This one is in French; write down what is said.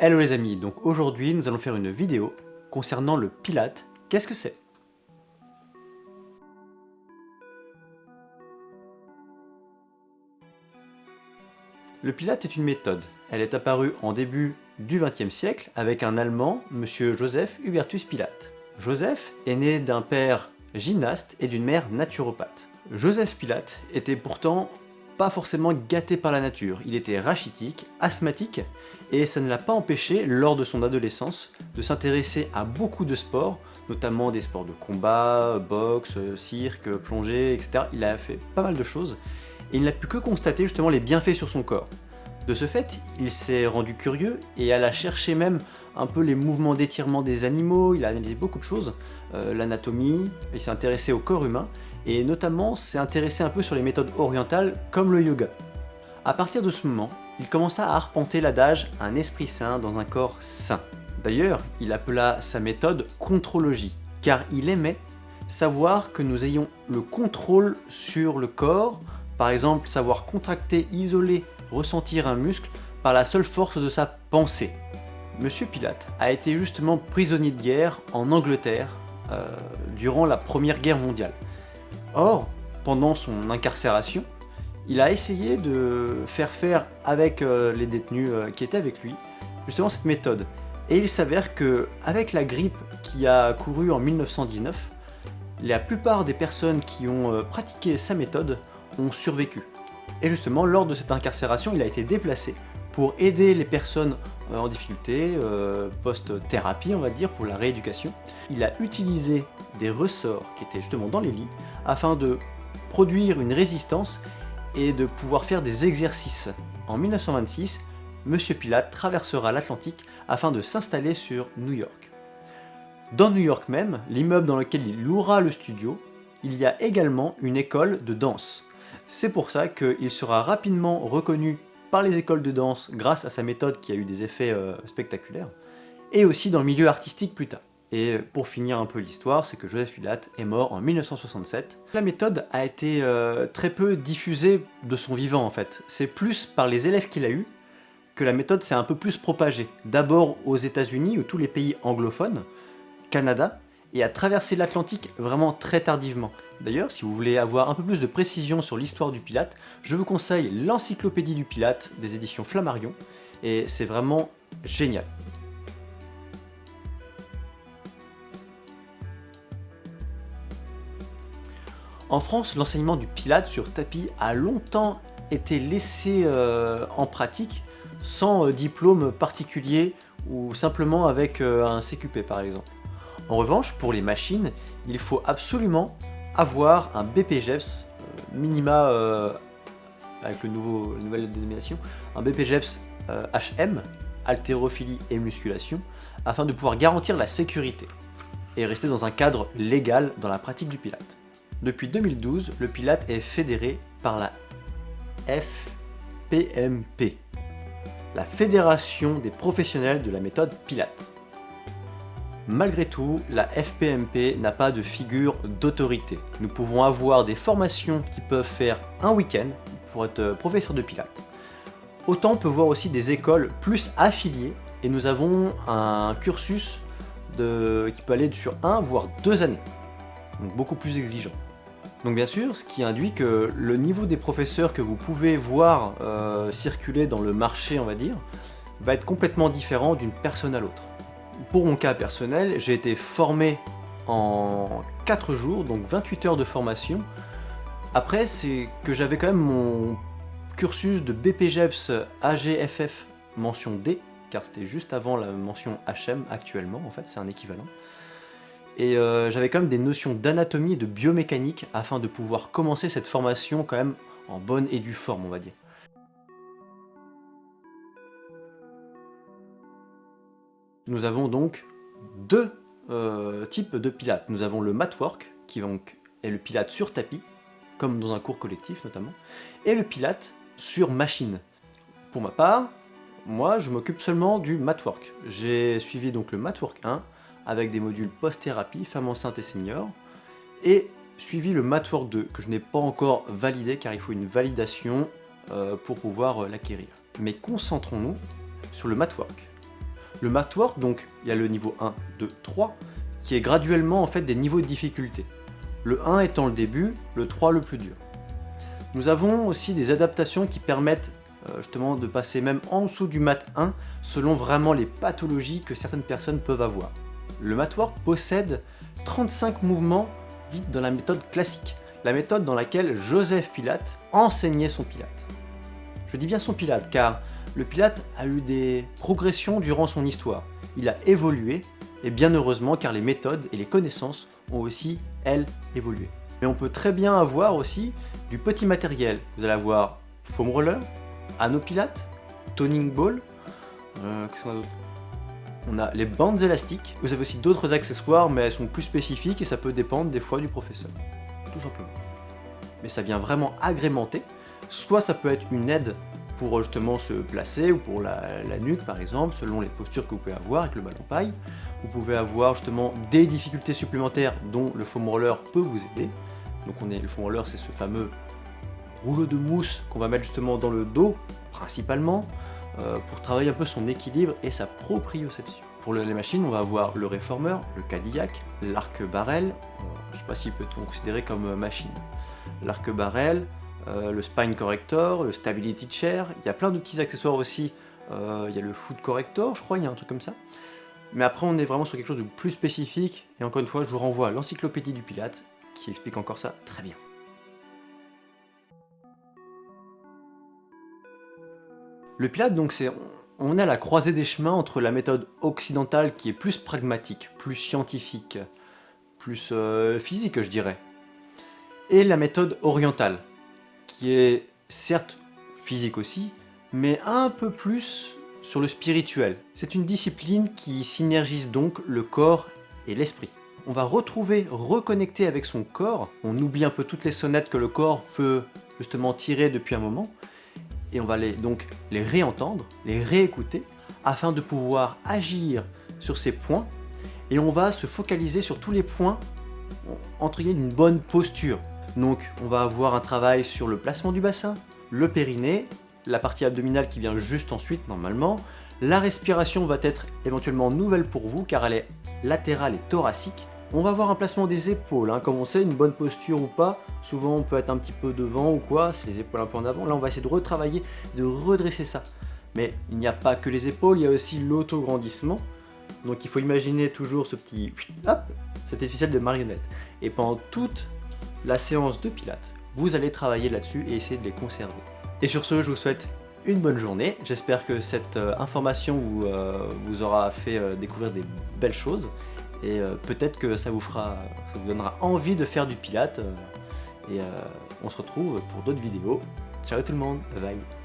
Hello les amis, donc aujourd'hui nous allons faire une vidéo concernant le Pilates. Qu'est-ce que c'est? Le Pilates est une méthode. Elle est apparue en début du XXe siècle avec un Allemand, monsieur Joseph Hubertus Pilates. Joseph est né d'un père gymnaste et d'une mère naturopathe. Joseph Pilates était pourtant pas forcément gâté par la nature. Il était rachitique, asthmatique, et ça ne l'a pas empêché, lors de son adolescence, de s'intéresser à beaucoup de sports, notamment des sports de combat, boxe, cirque, plongée, etc. Il a fait pas mal de choses, et il n'a pu que constater justement les bienfaits sur son corps. De ce fait, il s'est rendu curieux et alla chercher même un peu les mouvements d'étirement des animaux, il a analysé beaucoup de choses, l'anatomie, il s'est intéressé au corps humain, et notamment s'est intéressé un peu sur les méthodes orientales comme le yoga. À partir de ce moment, il commença à arpenter l'adage « un esprit sain dans un corps sain ». D'ailleurs, il appela sa méthode « contrologie », car il aimait savoir que nous ayons le contrôle sur le corps, par exemple savoir contracter, isoler, ressentir un muscle par la seule force de sa pensée. Monsieur Pilates a été justement prisonnier de guerre en Angleterre durant la Première Guerre mondiale. Or, pendant son incarcération, il a essayé de faire avec les détenus qui étaient avec lui, justement cette méthode. Et il s'avère que, avec la grippe qui a couru en 1919, la plupart des personnes qui ont pratiqué sa méthode ont survécu. Et justement, lors de cette incarcération, il a été déplacé pour aider les personnes en difficulté, post-thérapie on va dire, pour la rééducation. Il a utilisé des ressorts qui étaient justement dans les lits afin de produire une résistance et de pouvoir faire des exercices. En 1926, Monsieur Pilates traversera l'Atlantique afin de s'installer sur New York. Dans New York même, l'immeuble dans lequel il louera le studio, il y a également une école de danse. C'est pour ça qu'il sera rapidement reconnu par les écoles de danse grâce à sa méthode qui a eu des effets spectaculaires, et aussi dans le milieu artistique plus tard. Et pour finir un peu l'histoire, c'est que Joseph Pilates est mort en 1967. La méthode a été très peu diffusée de son vivant en fait. C'est plus par les élèves qu'il a eus que la méthode s'est un peu plus propagée. D'abord aux États-Unis ou tous les pays anglophones, Canada, et a traversé l'Atlantique vraiment très tardivement. D'ailleurs, si vous voulez avoir un peu plus de précision sur l'histoire du Pilates, je vous conseille l'encyclopédie du Pilates des éditions Flammarion, et c'est vraiment génial. En France, l'enseignement du Pilates sur tapis a longtemps été laissé en pratique, sans diplôme particulier ou simplement avec un CQP par exemple. En revanche, pour les machines, il faut absolument avoir un BPJEPS, minima avec la nouvelle dénomination, un BPJEPS HM, haltérophilie et musculation, afin de pouvoir garantir la sécurité et rester dans un cadre légal dans la pratique du Pilates. Depuis 2012, le Pilates est fédéré par la FPMP, la Fédération des professionnels de la méthode Pilates. Malgré tout, la FPMP n'a pas de figure d'autorité. Nous pouvons avoir des formations qui peuvent faire un week-end pour être professeur de Pilates. Autant on peut voir aussi des écoles plus affiliées et nous avons un cursus qui peut aller sur 1 voire 2 années, donc beaucoup plus exigeant. Donc bien sûr, ce qui induit que le niveau des professeurs que vous pouvez voir circuler dans le marché, on va dire, va être complètement différent d'une personne à l'autre. Pour mon cas personnel, j'ai été formé en 4 jours, donc 28 heures de formation. Après, c'est que j'avais quand même mon cursus de BPJEPS AGFF mention D, car c'était juste avant la mention HM actuellement, en fait, c'est un équivalent. Et j'avais quand même des notions d'anatomie et de biomécanique afin de pouvoir commencer cette formation quand même en bonne et due forme, on va dire. Nous avons donc deux types de pilates. Nous avons le mat work, qui donc est le pilate sur tapis, comme dans un cours collectif notamment, et le pilate sur machine. Pour ma part, moi je m'occupe seulement du mat work. J'ai suivi donc le mat work 1, avec des modules post-thérapie, femmes enceintes et seniors, et suivi le mat work 2, que je n'ai pas encore validé car il faut une validation pour pouvoir l'acquérir. Mais concentrons-nous sur le mat work. Le matwork, donc il y a le niveau 1, 2, 3, qui est graduellement en fait des niveaux de difficulté. Le 1 étant le début, le 3 le plus dur. Nous avons aussi des adaptations qui permettent justement de passer même en dessous du mat 1 selon vraiment les pathologies que certaines personnes peuvent avoir. Le matwork possède 35 mouvements dits dans la méthode classique, la méthode dans laquelle Joseph Pilate enseignait son Pilate. Je dis bien son Pilate car le Pilate a eu des progressions durant son histoire. Il a évolué et bien heureusement car les méthodes et les connaissances ont aussi, elles, évolué. Mais on peut très bien avoir aussi du petit matériel. Vous allez avoir foam roller, anneau Pilate, toning ball, qu'est-ce qu'on a d'autre ? On a les bandes élastiques. Vous avez aussi d'autres accessoires mais elles sont plus spécifiques et ça peut dépendre des fois du professeur. Tout simplement. Mais ça vient vraiment agrémenter. Soit ça peut être une aide pour justement se placer ou pour la nuque par exemple, selon les postures que vous pouvez avoir avec le ballon paille. Vous pouvez avoir justement des difficultés supplémentaires dont le foam roller peut vous aider. Donc le foam roller, c'est ce fameux rouleau de mousse qu'on va mettre justement dans le dos principalement pour travailler un peu son équilibre et sa proprioception. Pour les machines, on va avoir le réformeur, le Cadillac, l'arc-barrel, je ne sais pas s'il peut être considéré comme machine. L'arc-barrel, le spine corrector, le stability chair, il y a plein de petits accessoires aussi, il y a le foot corrector, je crois, il y a un truc comme ça. Mais après on est vraiment sur quelque chose de plus spécifique, et encore une fois je vous renvoie à l'encyclopédie du Pilate, qui explique encore ça très bien. Le Pilate, donc on est à la croisée des chemins entre la méthode occidentale qui est plus pragmatique, plus scientifique, plus physique je dirais, et la méthode orientale, qui est certes physique aussi, mais un peu plus sur le spirituel. C'est une discipline qui synergise donc le corps et l'esprit. On va reconnecter avec son corps, on oublie un peu toutes les sonnettes que le corps peut justement tirer depuis un moment, et on va donc les réentendre, les réécouter, afin de pouvoir agir sur ces points, et on va se focaliser sur tous les points, entre guillemets, d'une bonne posture. Donc on va avoir un travail sur le placement du bassin, le périnée, la partie abdominale qui vient juste ensuite normalement. La respiration va être éventuellement nouvelle pour vous car elle est latérale et thoracique. On va avoir un placement des épaules, comme on sait, une bonne posture ou pas, souvent on peut être un petit peu devant ou quoi, c'est les épaules un peu en avant, là on va essayer de retravailler, de redresser ça. Mais il n'y a pas que les épaules, il y a aussi l'autograndissement, donc il faut imaginer toujours ce petit, hop, cette ficelle de marionnette. Et pendant toute la séance de Pilates, vous allez travailler là-dessus et essayer de les conserver. Et sur ce, je vous souhaite une bonne journée. J'espère que cette information vous aura fait découvrir des belles choses. Et peut-être que ça vous donnera envie de faire du Pilates. Et on se retrouve pour d'autres vidéos. Ciao tout le monde, bye bye.